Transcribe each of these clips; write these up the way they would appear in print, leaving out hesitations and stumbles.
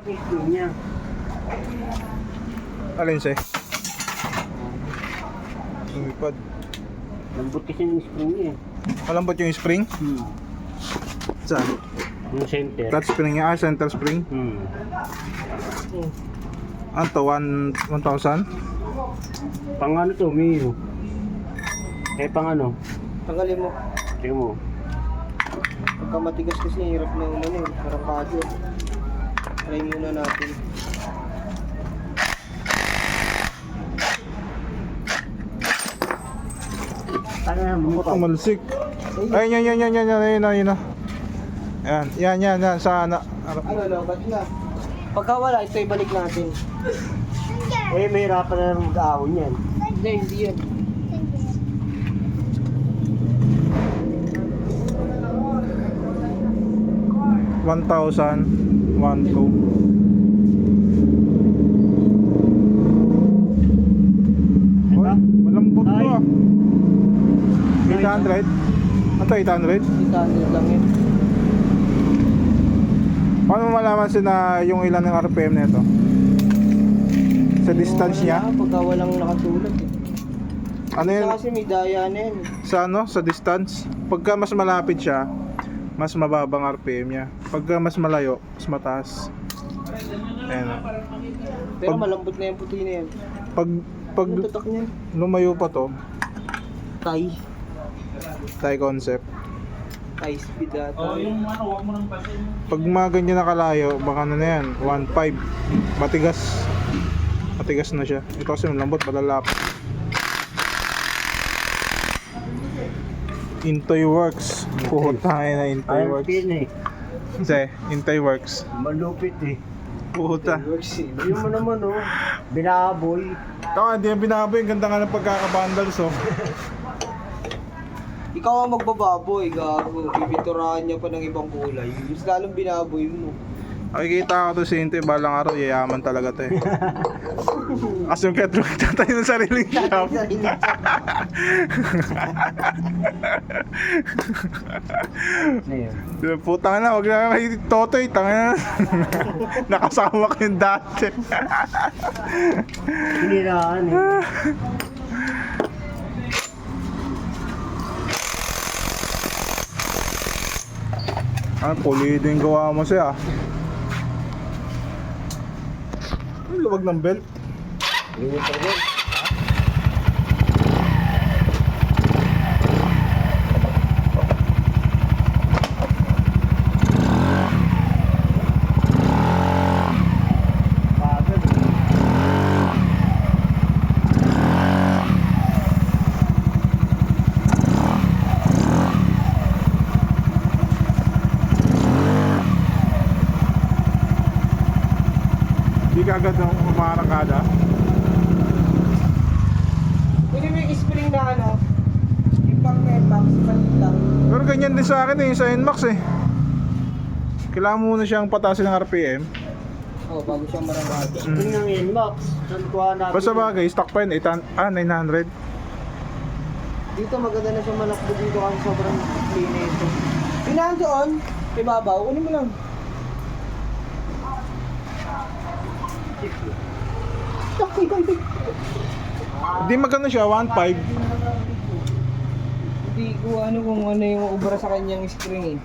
Spring niya. Alin siya? Lumipad. Lambot kasi yung spring niya. Malambot yung spring? Saan? Yung center. Flat spring niya, center spring. Ano to? 1,000? Pang ano to, Mio? Pang ano? Tanggalin mo. Tingnan mo. Pagka matigas kasi hirap na umano eh. Parang kadyo. Try muna natin. Ano na, bumutaw. Tumalsik. Ayun, yan. Yan. Sana. Ano, lobat na. Pagka wala, ito ibalik natin. Mahirapan na ng mag-aawon yan. Hindi yan. Uy, malambot to ah. 800? Ano to, 800? 800 lang yun. Paano mo malaman na yung ilan ng RPM nito? Sa distance niya? Pagka walang nakatulad eh. Ano yun? Kasi may daya na yun. Sa ano? Sa distance? Pagka mas malapit siya, mas mababang RPM niya. Pagka mas malayo, mas mataas. Ayan o. Pero Pag- malambot na yung puti na yan. Pag Ano tutok niyan? lumayo pa to, Thai. Thai concept. Thai speed ata. Pag mga ganyan na kalayo, baka na yan, 1.5. Matigas. Matigas na siya. Ito kasi malambot, malalap. Intoy Works. Puta na Intoy Ayaw Works. pin eh. Kasi, Intoy Works. Malupit eh. Puta. Yun mo naman oh. Binaboy. Tama, hindi yan binaboy. Ang ganda nga ng pagkakabandals oh. Ikaw ang magbababoy, gago. Bibinturahan niya pa ng ibang kulay. Mas lalong binaboy mo. Nakikita ko to si Intoy, balang araw, yayaman talaga to eh. Kasi yung Petro, nagtatayo ng sariling shop. Putang na, wag na kayo Totoy, tanga na. Nakasama ko yung dati. Hiniraan eh. Ah, pulido yung gawa mo siya. Ang luwag ng belt. Ganyan talaga. Pagod. Hindi ka agad ng umarangkada. Pwede mo yung spring na ano? Ipang Max, palit lang. Pero ganyan din sa akin eh, sa NMAX eh. Kailangan muna siyang patasin ng RPM. Oh, bago siyang marangkada. Spring ng Inbox. Saan kuha natin? Basta bagay, stock pa yun, 900. Dito maganda na siya malakbo dito kasi sobrang clean na ito. Pinaan doon, ibabaw, kunin mo lang. Hindi maganda siya, 1.5. Hindi ko ano kung ano yung ubra sa kanyang spring eh.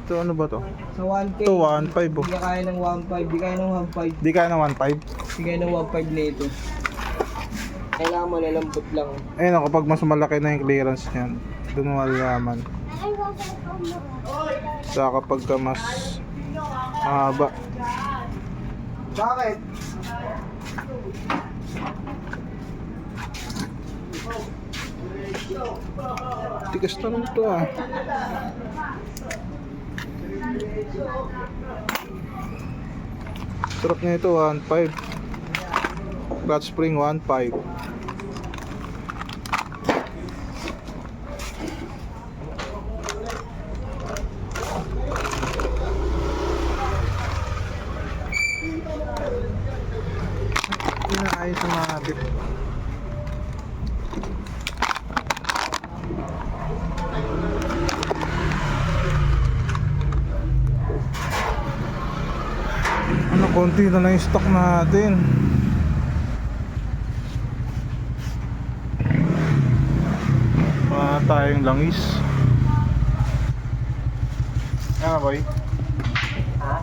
Ito ano ba to? Sa 1K. Ito 1.5 oh. Hindi kaya ng 1.5, di kaya ng 1.5. Hindi kaya ng 1.5. Di kaya ng 1.5 na ito. Kailangan malalambot lang. Ayun ako, pag mas malaki na yung clearance niyan, doon mo malalaman. Sa kapag ka mas mahaba. Bakit? Tigas na lang ito ah. Truck niya ito 1.5. Clutch spring 1.5. Ayos na mga bit. Ano konti na lang yung stock natin. Wala tayong langis. Ano boy? Ha?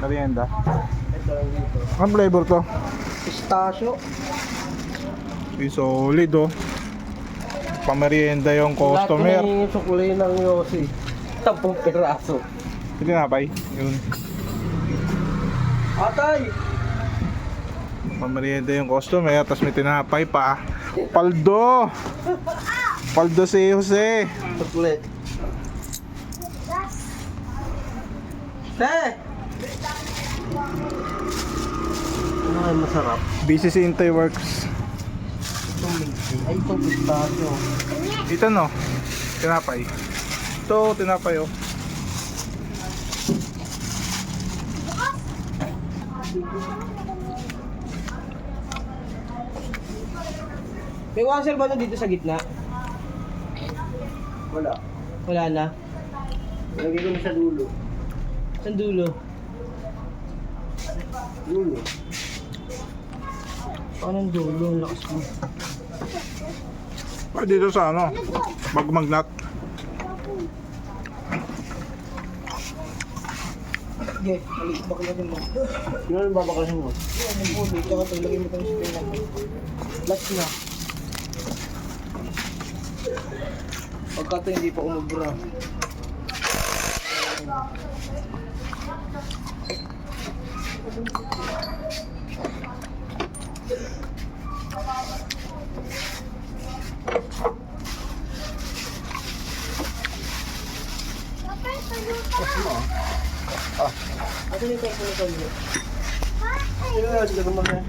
Merienda. Ito lang dito. Anong flavor to? Pistachio. Yung solid oh. Pamerienda yung customer. Lahat ko yung sukulay ng Yossi. 10 piraso. Hindi na bay. Yun. Atay! Pamerienda yung customer. Tapos may tinapay pa. Paldo! Paldo si Jose. Chocolate. Ano kayo masarap? Busy si Intay Works. Itong minty. Ay, itong pistachio. Ito no. Tinapay. Ito, tinapay oh. May washer ba na dito sa gitna? Wala. Wala na? Lagay ko na sa dulo. Saan dulo? Dulo. Anong dulo? Ang lakas mo. Ay, dito sa ano? Magmagnat. Sige, maliit ba natin mo? Sino ang babakasin mo? Yung puno, tsaka ito, lagay mo ito sa pila. Last na. Pagka ito hindi pa umubra. Ito yung tayo po nito. Sino na dito naman na?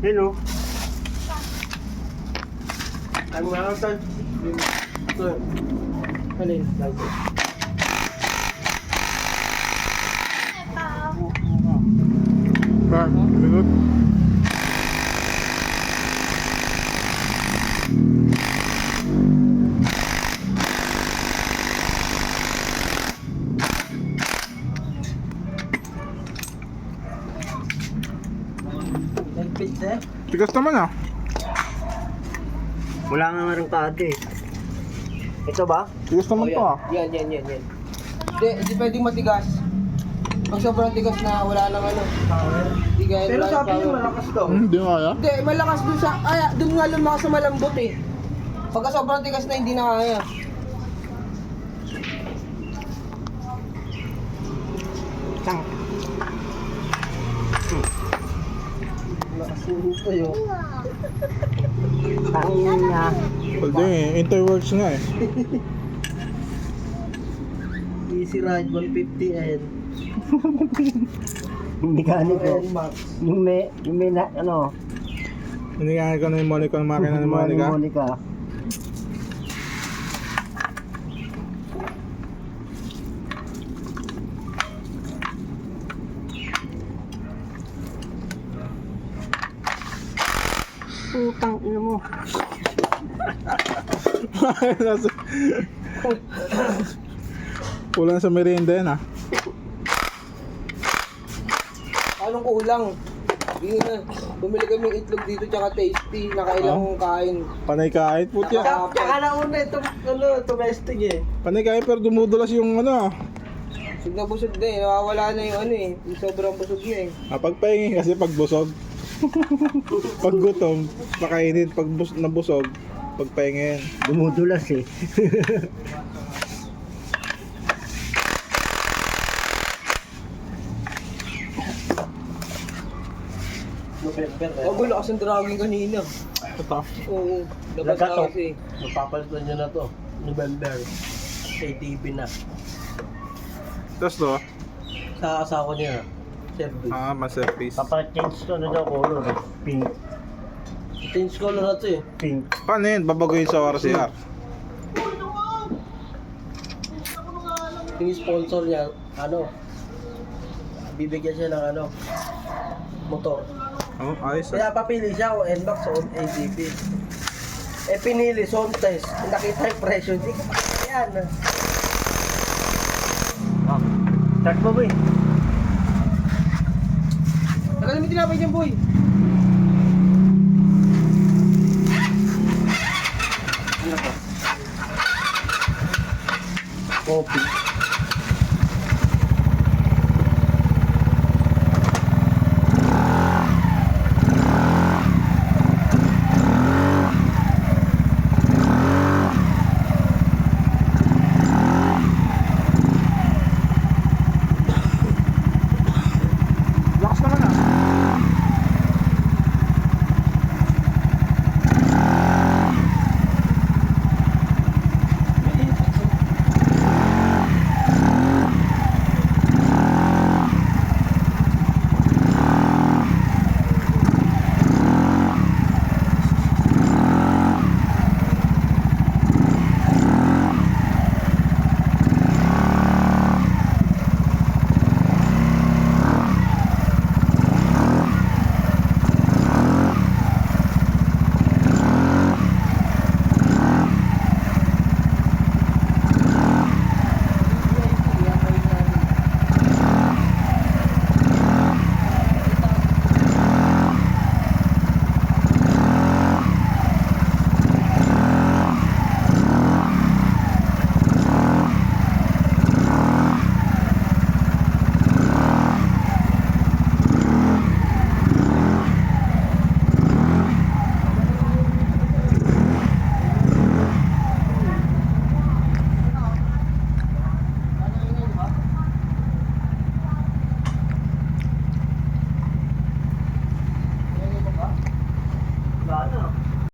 Hello? Ay mga kasal. Ito. Halin. Lagi. Ba, minut. Nagpit eh. Tigas naman ah. Wala nga rin kade. Ito ba? Tigas naman to ah. Yan. Hindi pwedeng matigas. Pag sobrang tigas na wala nang ano. Hindi kaya pero sabi niyo malakas daw. Hindi kaya. Hindi, malakas dun sa, dun nga lumakas sa malambot eh. Pagka sobrang tigas na hindi na kaya. Tang. Lakas yung tayo. Tangin niya. Pwede eh. Intay Works nga eh. Easy ride 150N. Yung mekaniko. N Max. Yung may na, ano. Hinigaan ko na yung Monica ng makina ni Monica. Monica. Putang ina mo. Kulang sa merienda yan ah. Anong kulang? Hindi na. Bumili kami ng itlog dito tsaka tasty. Nakailang kain. Panay kain putya. Tsaka na una ito, domestic eh. Panay kain pero dumudulas yung ano ah. Busog na busog na eh. Nawawala na yung ano eh. Yung sobrang busog na eh. Pagpahingi kasi pag busog. Pag gutom, pakainin. Pag nabusog, pagpahingin. Dumudulas eh. Bago lakas ang draging kanina. Ito. Oo. Labas na kasi. Magpapalitan nyo na to, November, ATV na. Tapos to, Sa asawa niya, service. masterpiece. Papa-change to na daw color. Pink. Change color na to eh. Pink. Paano yun? Babaguhin sa RCR. Yung sponsor niya, bibigyan siya ng motor. Oh, ayos ah. Kaya papili siya o NMAX o ATV. Pinili, zone test. Nakita yung presyo, hindi ko pa yan. Ah. Start mo ba eh? Dami tinapay niyan, boy. Ano to? Coffee. Lakas naman ah.